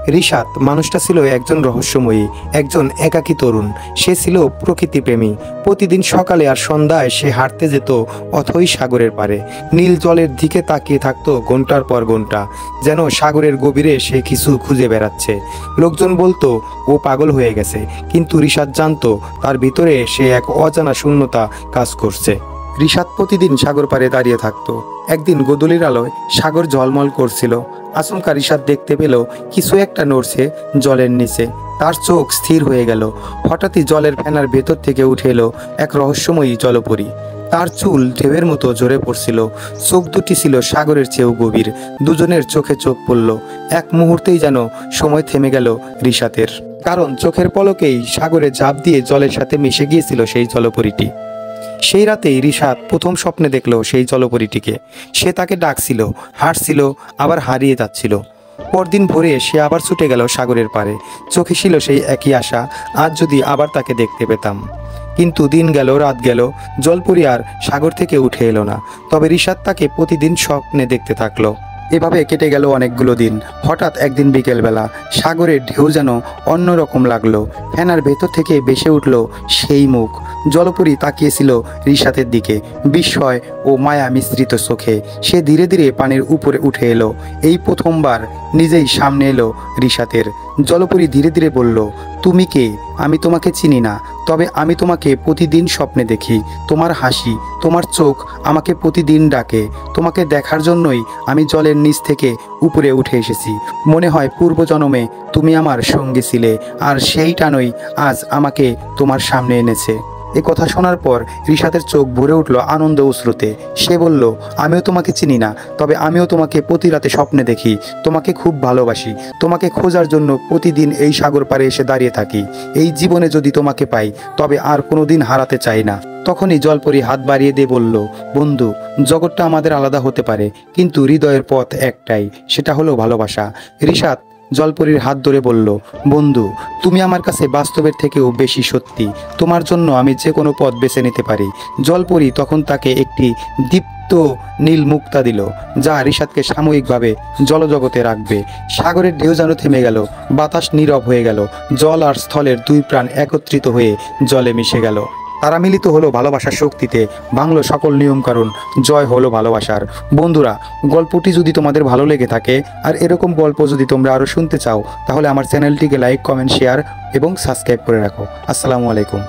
রিশাত মানুষটা ছিল একজন রহস্যময়ী, একজন একাকী তরুণ। সে ছিল প্রকৃতিপ্রেমী। প্রতিদিন সকালে আর সন্ধ্যায় সে হাঁটতে যেত অথই সাগরের পারে। নীল জলের দিকে তাকিয়ে থাকতো ঘন্টার পর ঘন্টা, যেন সাগরের গভীরে সে কিছু খুঁজে বেড়াচ্ছে। লোকজন বলতো ও পাগল হয়ে গেছে, কিন্তু রিশাত জানতো তার ভিতরে সে এক অজানা শূন্যতা কাজ করছে। রিশাত প্রতিদিন সাগর পাড়ে দাঁড়িয়ে থাকতো। একদিন গোধূলির আলোয় সাগর ঝলমল করছিল। আচমকা রিশাত দেখতে পেল কিছু একটা নড়ছে জলের নিচে। তার চোখ স্থির হয়ে গেল। হঠাৎই জলের ফেনার ভেতর থেকে উঠে এলো এক রহস্যময়ী জলপরী। তার চুল ঢেউয়ের মতো ঝরে পড়ছিল, চোখ দুটি ছিল সাগরের চেয়েও গভীর। দুজনের চোখে চোখ পড়ল। এক মুহূর্তেই যেন সময় থেমে গেল রিশাতের, কারণ চোখের পলকেই সাগরে ঝাঁপ দিয়ে জলের সাথে মিশে গিয়েছিল সেই জলপরীটি। সেই রাতেই রিশাত প্রথম স্বপ্নে দেখল সেই জলপরীটিকে। সে তাকে ডাকছিল, হাসছিল, আবার হারিয়ে যাচ্ছিল। পরদিন ভোরে সে আবার ছুটে গেল সাগরের পাড়ে। চোখে ছিল সেই একই আশা, আজ যদি আবার তাকে দেখতে পেতাম। কিন্তু দিন গেল, রাত গেল, জলপরী আর সাগর থেকে উঠে এলো না। তবে রিশাত তাকে প্রতিদিন স্বপ্নে দেখতে থাকলো। এভাবে কেটে গেল অনেকগুলো দিন। হঠাৎ একদিন বিকেলবেলা সাগরের ঢেউ যেন অন্যরকম লাগলো। ফেনার ভেতর থেকে ভেসে উঠল সেই মুখ। জলপরী তাকিয়েছিল রিশাতের দিকে, বিস্ময় ও মায়া মিশ্রিত চোখে। সে ধীরে ধীরে পানির উপরে উঠে এলো। এই প্রথমবার নিজেই সামনে এলো রিশাতের। জলপরী ধীরে ধীরে বলল, তুমি কে? আমি তোমাকে চিনি না, তবে আমি তোমাকে প্রতিদিন স্বপ্নে দেখি। তোমার হাসি, তোমার চোখ আমাকে প্রতিদিন ডাকে। তোমাকে দেখার জন্যই আমি জলের নিচ থেকে উপরে উঠে এসেছি। মনে হয় পূর্বজন্মে তুমি আমার সঙ্গী ছিলে, আর সেই টানই আজ আমাকে তোমার সামনে এনেছে। এ কথা শোনার পর রিশাতের চোখ ভরে উঠল আনন্দ অশ্রুতে। সে বলল, আমিও তোমাকে চিনি না, তবে আমিও তোমাকে প্রতি রাতে স্বপ্নে দেখি। তোমাকে খুব ভালোবাসি। তোমাকে খোঁজার জন্য প্রতিদিন এই সাগর পাড়ে এসে দাঁড়িয়ে থাকি। এই জীবনে যদি তোমাকে পাই, তবে আর কোনোদিন হারাতে চাই না। তখনই জলপরী হাত বাড়িয়ে দিয়ে বলল, বন্ধু, জগৎটা আমাদের আলাদা হতে পারে, কিন্তু হৃদয়ের পথ একটাই, সেটা হলো ভালোবাসা। রিশাত জলপরীর হাত ধরে বলল, বন্ধু, তুমি আমার কাছে বাস্তবের থেকেও বেশি সত্যি। তোমার জন্য আমি যে কোনো পথ বেছে নিতে পারি। জলপরী তখন তাকে একটি দীপ্ত নীল মুক্তা দিল, যা রিশাতকে সাময়িকভাবে জলজগতে রাখবে। সাগরের ঢেউ যেন থেমে গেল, বাতাস নীরব হয়ে গেল। জল আর স্থলের দুই প্রাণ একত্রিত হয়ে জলে মিশে গেল। তারা মিলিত হলো ভালোবাসার শক্তিতে, ভাঙল সকল নিয়মকানুন, জয় হলো ভালোবাসার। বন্ধুরা, গল্পটি যদি তোমাদের ভালো লেগে থাকে আর এরকম গল্প যদি তোমরা আরও শুনতে চাও, তাহলে আমার চ্যানেলটিকে লাইক, কমেন্ট, শেয়ার এবং সাবস্ক্রাইব করে রাখো। আসসালামু আলাইকুম।